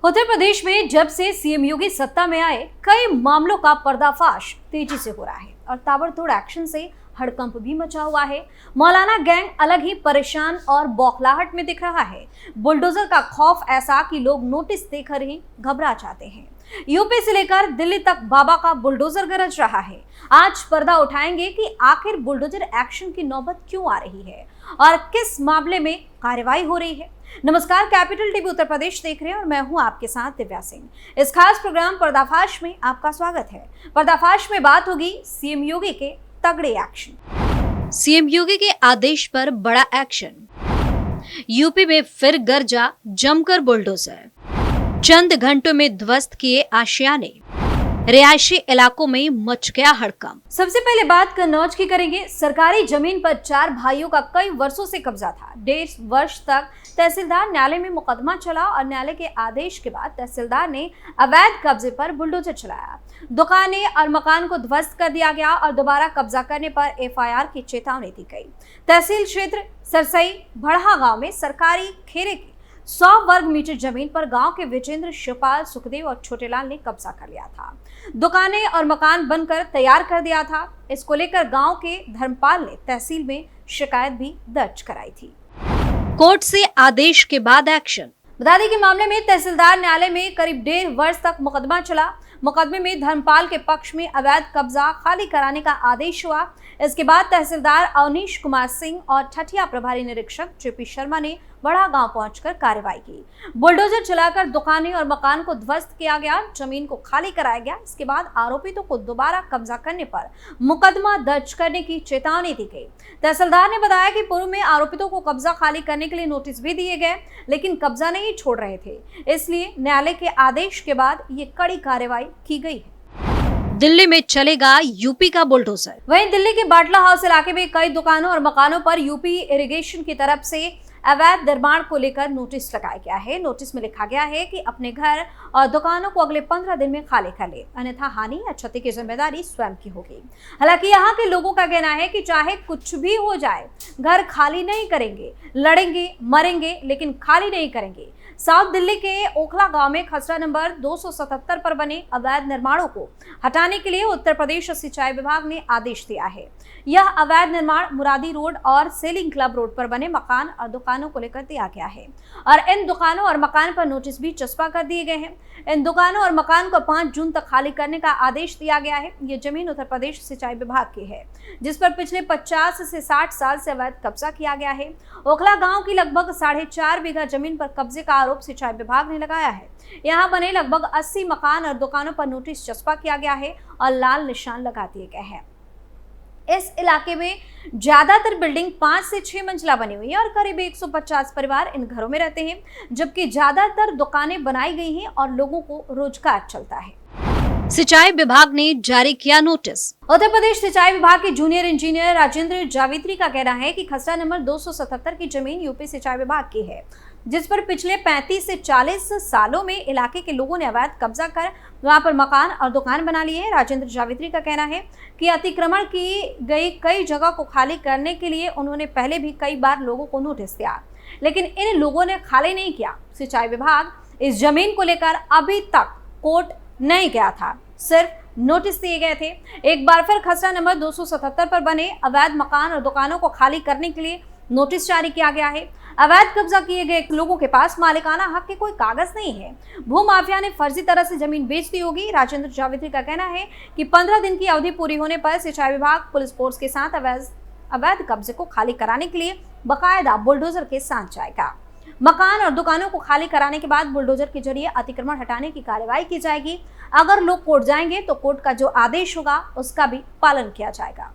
उत्तर प्रदेश में जब से सीएम योगी सत्ता में आए, कई मामलों का पर्दाफाश तेजी से हो रहा है और ताबड़तोड़ एक्शन से हड़कंप भी मचा हुआ है। मौलाना गैंग अलग ही परेशान और बौखलाहट में दिख रहा है। बुलडोजर का खौफ ऐसा कि लोग नोटिस देकर ही घबरा जाते हैं। यूपी से लेकर दिल्ली तक बाबा का बुलडोजर गरज रहा है। आज पर्दा उठाएंगे कि आखिर बुलडोजर एक्शन की नौबत क्यों आ रही है और किस मामले में कार्रवाई हो रही है। नमस्कार, कैपिटल टीवी उत्तर प्रदेश देख रहे हैं और मैं हूं आपके साथ दिव्या सिंह। इस खास प्रोग्राम पर्दाफाश में आपका स्वागत है। पर्दाफाश में बात होगी सीएम योगी के तगड़े एक्शन। सीएम योगी के आदेश पर बड़ा एक्शन। यूपी में फिर गरजा जमकर बुलडोजर। चंद घंटों में ध्वस्त किए आशियाने। रिहायशी इलाकों में मच गया हड़कंप। सबसे पहले बात कन्नौज की करेंगे। सरकारी जमीन पर 4 भाइयों का कई वर्षों से कब्जा था। 1.5 वर्ष तक तहसीलदार न्यायालय में मुकदमा चला और न्यायालय के आदेश के बाद तहसीलदार ने अवैध कब्जे पर बुलडोजर चलाया। दुकानें और मकान को ध्वस्त कर दिया गया और दोबारा कब्जा करने पर एफआईआर की चेतावनी दी गई। तहसील क्षेत्र सरसई भड़हा गांव में सरकारी खेरे की 100 वर्ग मीटर जमीन पर गांव के विजेंद्र, शिवपाल, सुखदेव और छोटेलाल ने कब्जा कर लिया था। दुकानें और मकान बनकर तैयार कर दिया था। इसको लेकर गांव के धर्मपाल ने तहसील में शिकायत भी दर्ज कराई थी। कोर्ट से आदेश के बाद एक्शन। बता दें कि मामले में तहसीलदार न्यायालय में करीब 1.5 वर्ष तक मुकदमा चला। मुकदमे में धर्मपाल के पक्ष में अवैध कब्जा खाली कराने का आदेश हुआ। इसके बाद तहसीलदार अवनीश कुमार सिंह और ठठिया प्रभारी निरीक्षक जेपी शर्मा ने बड़ा गांव पहुंचकर कार्रवाई की। बुलडोजर चलाकर दुकानें और मकान को ध्वस्त किया गया, जमीन को खाली कराया गया। इसके बाद आरोपितों को दोबारा कब्जा करने पर मुकदमा दर्ज करने की चेतावनी दी गई। तहसीलदार ने बताया कि पूर्व में आरोपितों को कब्जा खाली करने के लिए नोटिस भी दिए गए, लेकिन कब्जा नहीं छोड़ रहे थे। इसलिए न्यायालय के आदेश के बाद ये कड़ी कार्रवाई की गई है। दिल्ली में चलेगा यूपी का बुलडोजर। वहीं दिल्ली के बाटला हाउस इलाके में कई दुकानों और मकानों पर यूपी इरिगेशन की तरफ से अवैध निर्माण को लेकर नोटिस लगाया गया है। नोटिस में लिखा गया है कि अपने घर और दुकानों को अगले 15 दिन में खाली कर ले, अन्यथा हानि या क्षति की जिम्मेदारी स्वयं की होगी। हालांकि यहाँ के लोगों का कहना है कि चाहे कुछ भी हो जाए, घर खाली नहीं करेंगे, लड़ेंगे मरेंगे लेकिन खाली नहीं करेंगे। साउथ दिल्ली के ओखला गांव में खसरा नंबर 277 पर बने अवैध निर्माणों को हटाने के लिए उत्तर प्रदेश सिंचाई विभाग ने आदेश दिया है। यह अवैध निर्माण मुरादी रोड और सेलिंग क्लब रोड पर बने मकान और दुकानों को लेकर दिया गया है और इन दुकानों और मकान पर नोटिस भी चस्पा कर दिए गए हैं। इन दुकानों और मकान को 5 जून तक खाली करने का आदेश दिया गया है। ये जमीन उत्तर प्रदेश सिंचाई विभाग की है, जिस पर पिछले 50 से 60 साल से अवैध कब्जा किया गया है। ओखला गांव की लगभग 4.5 बीघा जमीन पर कब्जे का आरोप सिंचाई विभाग ने लगाया है। यहाँ बने लगभग 80 मकान और दुकानों पर नोटिस चस्पा किया गया है और लाल निशान लगा दिए गए हैं। इस इलाके में ज्यादातर बिल्डिंग 5 से 6 मंजिला बनी हुई है और करीब 150 परिवार इन घरों में रहते हैं, जबकि ज्यादातर दुकानें बनाई गई हैं और लोगों को रोजगार चलता है। सिंचाई विभाग ने जारी किया नोटिस। उत्तर प्रदेश सिंचाई विभाग के जूनियर इंजीनियर राजेंद्र जावित्री का कहना है कि खसरा नंबर 277 की जमीन यूपी सिंचाई विभाग की है, जिस पर पिछले 35 से 40 सालों में इलाके के लोगों ने अवैध कब्जा कर वहां पर मकान और दुकान बना लिए हैं। राजेंद्र जावित्री का कहना है कि अतिक्रमण की गई कई जगह को खाली करने के लिए उन्होंने पहले भी कई बार लोगों को नोटिस दिया, लेकिन इन लोगों ने खाली नहीं किया। सिंचाई विभाग इस जमीन को लेकर अभी तक कोर्ट नहीं गया था, सिर्फ नोटिस दिए गए थे। एक बार फिर खसरा नंबर 277 पर बने अवैध मकान और दुकानों को खाली करने के लिए नोटिस जारी किया गया है। अवैध कब्जा किए गए लोगों के पास मालिकाना हक के कोई कागज नहीं है। भूमाफिया ने फर्जी तरह से जमीन बेच दी होगी। राजेंद्र जावित्री का कहना है कि 15 दिन की अवधि पूरी होने पर सिंचाई विभाग पुलिस फोर्स के साथ अवैध कब्जे को खाली कराने के लिए बकायदा बुलडोजर के साथ जाएगा। मकान और दुकानों को खाली कराने के बाद बुलडोजर के जरिए अतिक्रमण हटाने की कार्रवाई की जाएगी। अगर लोग कोर्ट जाएंगे तो कोर्ट का जो आदेश होगा उसका भी पालन किया जाएगा।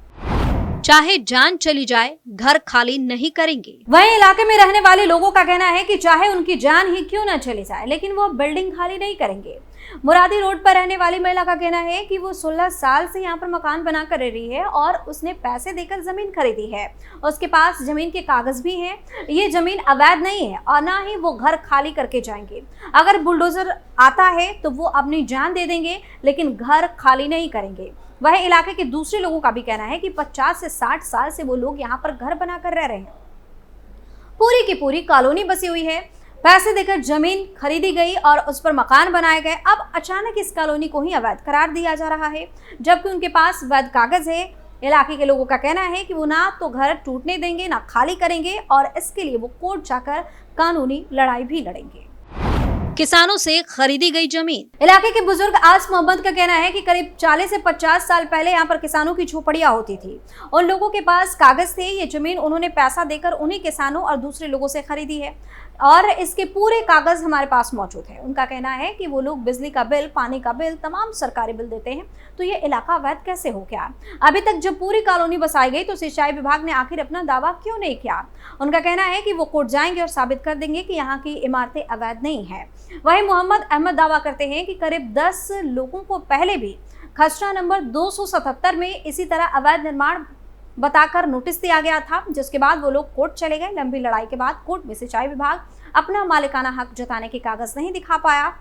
चाहे जान चली जाए, घर खाली नहीं करेंगे। वहीं इलाके में रहने वाले लोगों का कहना है कि चाहे उनकी जान ही क्यों न चली जाए, लेकिन वो बिल्डिंग खाली नहीं करेंगे। मुरादी रोड पर रहने वाली महिला का कहना है कि वो 16 साल से यहाँ पर मकान बनाकर रह रही है और उसने पैसे देकर जमीन खरीदी है। उसके पास जमीन के कागज भी हैं। ये जमीन अवैध नहीं है और ना ही वो घर खाली करके जाएंगे। अगर बुलडोजर आता है तो वो अपनी जान दे देंगे, लेकिन घर खाली नहीं करेंगे। वह इलाके के दूसरे लोगों का भी कहना है कि 50 से 60 साल से वो लोग यहाँ पर घर बनाकर रह रहे हैं। पूरी की पूरी कॉलोनी बसी हुई है। पैसे देकर जमीन खरीदी गई और उस पर मकान बनाए गए। अब अचानक इस कॉलोनी को ही अवैध करार दिया जा रहा है, जबकि उनके पास वैध कागज है। इलाके के लोगों का कहना है कि वो ना तो घर टूटने देंगे, ना खाली करेंगे और इसके लिए वो कोर्ट जाकर कानूनी लड़ाई भी लड़ेंगे। किसानों से खरीदी गई जमीन। इलाके के बुजुर्ग आस मोहम्मद का कहना है कि करीब 40 से 50 साल पहले यहाँ पर किसानों की झोपड़ियां होती थी। उन लोगों के पास कागज थे। ये जमीन उन्होंने पैसा देकर उन्हीं किसानों और दूसरे लोगों से खरीदी है और इसके पूरे कागज हमारे पास मौजूद है। उनका कहना है कि वो लोग बिजली का बिल, पानी का बिल, तमाम सरकारी बिल देते हैं, तो ये इलाका अवैध कैसे हो गया? अभी तक जब पूरी कॉलोनी बसाई गई तो सिंचाई विभाग ने आखिर अपना दावा क्यों नहीं किया? उनका कहना है कि वो कोर्ट जाएंगे और साबित कर देंगे कि यहाँ की इमारतें अवैध नहीं है। वहीं मोहम्मद अहमद दावा करते हैं कि करीब 10 लोगों को पहले भी खसरा नंबर 277 में इसी तरह अवैध निर्माण बताकर नोटिस दिया गया था, जिसके बाद वो लोग कोर्ट चले गए। लंबी लड़ाई के बाद कोर्ट में सिंचाई विभाग अपना मालिकाना हक जताने के कागज नहीं दिखा पाया,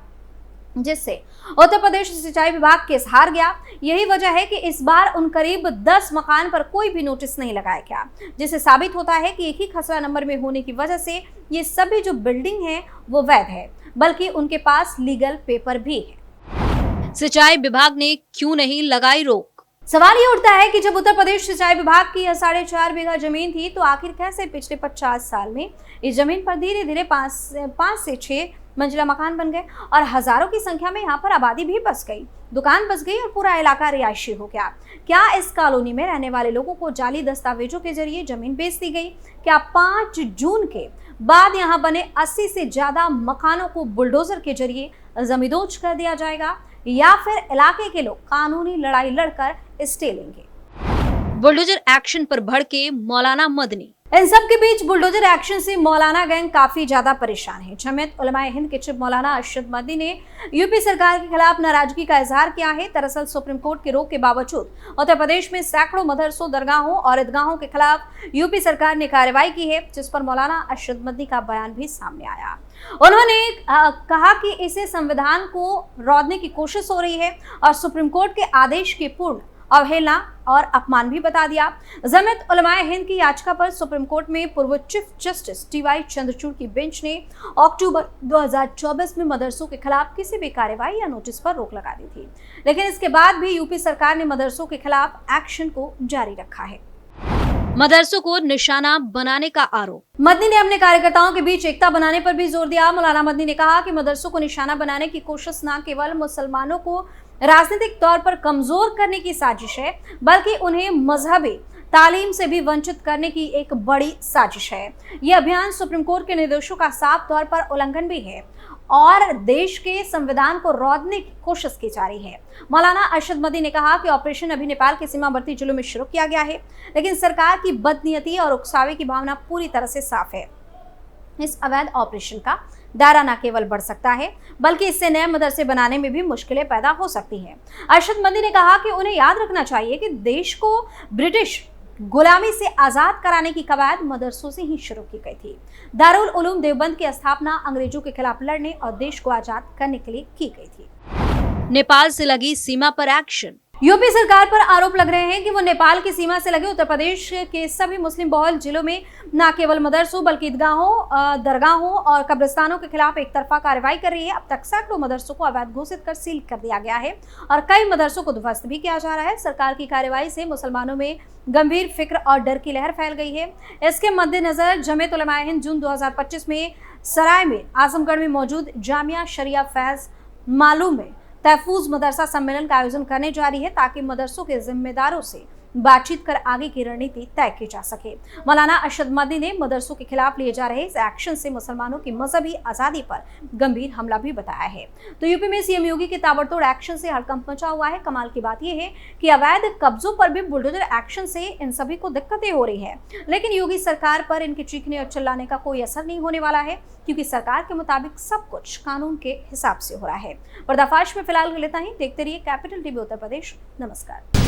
जिससे उत्तर प्रदेश सिंचाई विभाग केस हार गया। यही वजह है कि इस बार उन करीब 10 मकान पर कोई भी नोटिस नहीं लगाया गया, जिससे साबित होता है कि एक ही खसरा नंबर में होने की वजह से ये सभी जो बिल्डिंग है वो वैध है, बल्कि उनके पास लीगल पेपर भी है। सिंचाई विभाग ने क्यों नहीं लगाई रोक? सवाल ये उठता है कि जब उत्तर प्रदेश सिंचाई विभाग की 4.5 बीघा जमीन थी तो आखिर कैसे पिछले 50 साल में इस जमीन पर धीरे धीरे 5 से 6 मंजिला मकान बन गए और हजारों की संख्या में यहाँ पर आबादी भी बस गई, दुकान बस गई और पूरा इलाका रिहायशी हो गया। क्या इस कॉलोनी में रहने वाले लोगों को जाली दस्तावेजों के जरिए जमीन बेच दी गई? क्या 5 जून के बाद यहाँ बने 80 से ज्यादा मकानों को बुलडोजर के जरिए जमींदोज कर दिया जाएगा, या फिर इलाके के लोग कानूनी लड़ाई लड़कर स्टे लेंगे? बुलडोजर एक्शन पर भड़के मौलाना मदनी। इन सब के बीच बुलडोजर एक्शन से मौलाना गैंग काफी ज्यादा परेशान है। जमीयत उलमाए हिंद के चीफ मौलाना अरशद मदनी ने यूपी सरकार के खिलाफ नाराजगी का इजहार किया है। दरअसल सुप्रीम कोर्ट के रोक के बावजूद उत्तर प्रदेश में सैकड़ों मदरसों, दरगाहों और ईदगाहों के खिलाफ यूपी सरकार ने कार्रवाई की है, जिस पर मौलाना अरशद मदनी का बयान भी सामने आया। उन्होंने कहा कि इसे संविधान को रौंदने की कोशिश हो रही है और सुप्रीम कोर्ट के आदेश की पूर्ण अवहेलना और अपमान भी बता दिया। जमीयत उलमाए हिंद की याचिका पर सुप्रीम कोर्ट में पूर्व चीफ जस्टिस टी.वाई. चंद्रचूड़ की बेंच ने अक्टूबर 2024 में मदरसों के खिलाफ किसी भी कार्रवाई या नोटिस पर रोक लगा दी थी, लेकिन इसके बाद भी यूपी सरकार ने मदरसों के खिलाफ एक्शन को जारी रखा है। मदरसों को निशाना बनाने का आरोप। मदनी ने अपने कार्यकर्ताओं के बीच एकता बनाने पर भी जोर दिया। मौलाना मदनी ने कहा कि मदरसों को निशाना बनाने की कोशिश न केवल मुसलमानों को राजनीतिक तौर पर कमजोर करने की साजिश है, बल्कि उन्हें मजहबी तालीम से भी वंचित करने की एक बड़ी साजिश है। ये अभियान सुप्रीम कोर्ट के निर्देशों का साफ तौर पर उल्लंघन भी है और देश के संविधान को रौंदने की कोशिश की जा रही है। मौलाना अरशद मदनी ने कहा कि ऑपरेशन अभी नेपाल के सीमावर्ती जिलों में शुरू किया गया है, लेकिन सरकार की बदनीयती और उकसावे की भावना पूरी तरह से साफ है। इस अवैध ऑपरेशन का दायरा न केवल बढ़ सकता है, बल्कि इससे नए मदरसे बनाने में भी मुश्किलें पैदा हो सकती हैं। अरशद मदनी ने कहा कि उन्हें याद रखना चाहिए कि देश को ब्रिटिश गुलामी से आजाद कराने की कवायद मदरसों से ही शुरू की गई थी। दारुल उलूम देवबंद की स्थापना अंग्रेजों के खिलाफ लड़ने और देश को आजाद करने के लिए की गई थी। नेपाल से लगी सीमा पर एक्शन। यूपी सरकार पर आरोप लग रहे हैं कि वो नेपाल की सीमा से लगे उत्तर प्रदेश के सभी मुस्लिम बहुल जिलों में न केवल मदरसों बल्कि ईदगाहों, दरगाहों और कब्रिस्तानों के खिलाफ एक तरफा कार्रवाई कर रही है। अब तक सैकड़ों मदरसों को अवैध घोषित कर सील कर दिया गया है और कई मदरसों को ध्वस्त भी किया जा रहा है। सरकार की कार्रवाई से मुसलमानों में गंभीर फिक्र और डर की लहर फैल गई है। इसके मद्देनजर जमीयत उलमाए हिंद जून 2025 में सराय में आजमगढ़ में मौजूद जामिया शरिया फैज मालूम में तहफूज मदरसा सम्मेलन का आयोजन करने जा रही है, ताकि मदरसों के जिम्मेदारों से बातचीत कर आगे की रणनीति तय की जा सके। मौलाना अरशद मदनी ने मदरसों के खिलाफ लिए जा रहे इस एक्शन से मुसलमानों की मजहबी आजादी पर गंभीर हमला भी बताया है। तो यूपी में सीएम योगी के ताबड़तोड़ एक्शन से हड़कंप मचा हुआ है। कमाल की बात यह है कि अवैध कब्जों पर भी बुलडोजर एक्शन से इन सभी को दिक्कतें हो रही है, लेकिन योगी सरकार पर इनके चीखने और चिल्लाने का कोई असर नहीं होने वाला है, क्योंकि सरकार के मुताबिक सब कुछ कानून के हिसाब से हो रहा है। पर्दाफाश में फिलहाल लेता ही देखते रहिए कैपिटल टीवी उत्तर प्रदेश। नमस्कार।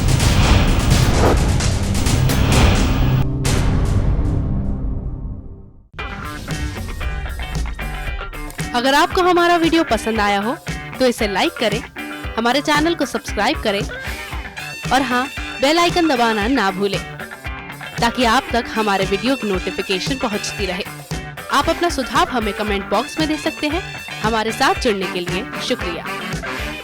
अगर आपको हमारा वीडियो पसंद आया हो तो इसे लाइक करें, हमारे चैनल को सब्सक्राइब करें और हाँ, बेल आइकन दबाना ना भूलें, ताकि आप तक हमारे वीडियो की नोटिफिकेशन पहुंचती रहे। आप अपना सुझाव हमें कमेंट बॉक्स में दे सकते हैं। हमारे साथ जुड़ने के लिए शुक्रिया।